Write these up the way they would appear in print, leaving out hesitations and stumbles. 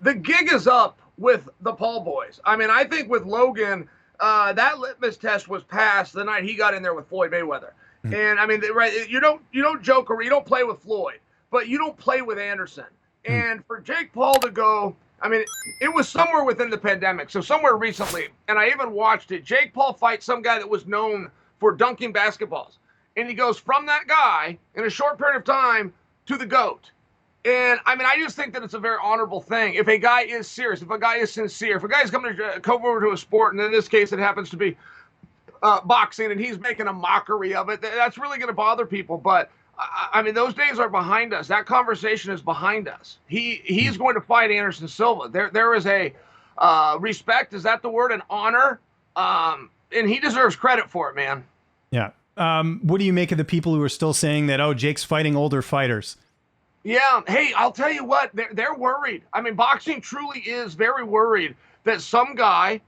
the gig is up with the Paul boys. I mean, I think with Logan, that litmus test was passed the night he got in there with Floyd Mayweather. And I mean, right, you don't joke or you don't play with Floyd, but you don't play with Anderson. And for Jake Paul to go, I mean, it was somewhere within the pandemic, so somewhere recently, and I even watched it. Jake Paul fight some guy that was known for dunking basketballs, and he goes from that guy in a short period of time to the GOAT. And I mean, I just think that it's a very honorable thing. If a guy is serious, if a guy is sincere, if a guy is coming to come over to a sport, and in this case it happens to be boxing, and he's making a mockery of it, that's really going to bother people. But I mean, those days are behind us. That conversation is behind us. He's going to fight Anderson Silva. There is a respect. Is that the word? An honor. And he deserves credit for it, man. Yeah. What do you make of the people who are still saying that, oh, Jake's fighting older fighters? Yeah. Hey, I'll tell you what, they're worried. I mean, boxing truly is very worried that some guy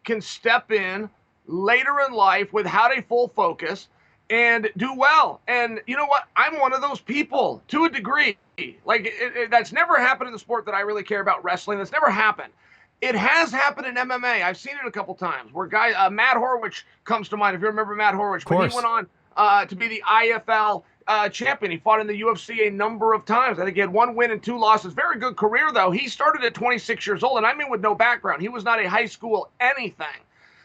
can step in later in life without a full focus and do well. And you know what? I'm one of those people to a degree. Like that's never happened in the sport that I really care about, wrestling. That's never happened. It has happened in MMA. I've seen it a couple times where Matt Horwich comes to mind. If you remember Matt Horwich, but he went on to be the IFL champion. He fought in the UFC a number of times. I think he had 1 win and 2 losses. Very good career, though. He started at 26 years old, and I mean with no background. He was not a high school anything.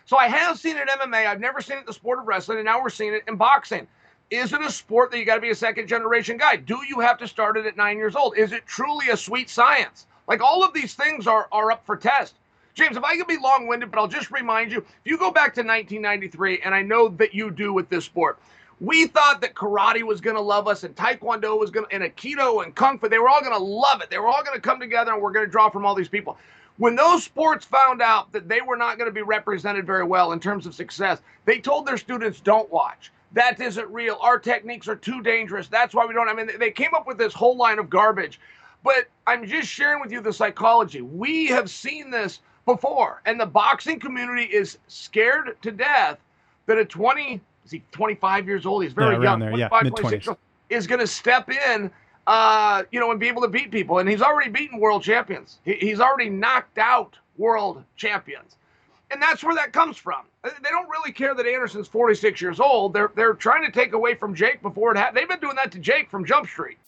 So I have seen it in MMA. I've never seen it in the sport of wrestling, and now we're seeing it in boxing. Is it a sport that you got to be a second-generation guy? Do you have to start it at 9 years old? Is it truly a sweet science? Like, all of these things are up for test. James, if I could be long-winded, but I'll just remind you, if you go back to 1993, and I know that you do with this sport, we thought that karate was going to love us, and taekwondo was going to, and aikido and kung fu, they were all going to love it. They were all going to come together, and we're going to draw from all these people. When those sports found out that they were not going to be represented very well in terms of success, they told their students, don't watch. That isn't real. Our techniques are too dangerous. That's why we don't. I mean, they came up with this whole line of garbage. But I'm just sharing with you the psychology. We have seen this before, and the boxing community is scared to death that at 25 years old, he's very young, there, 25, mid-20s, is going to step in, and be able to beat people. And he's already beaten world champions. He's already knocked out world champions. And that's where that comes from. They don't really care that Anderson's 46 years old. They're trying to take away from Jake before it happened. They've been doing that to Jake from Jump Street.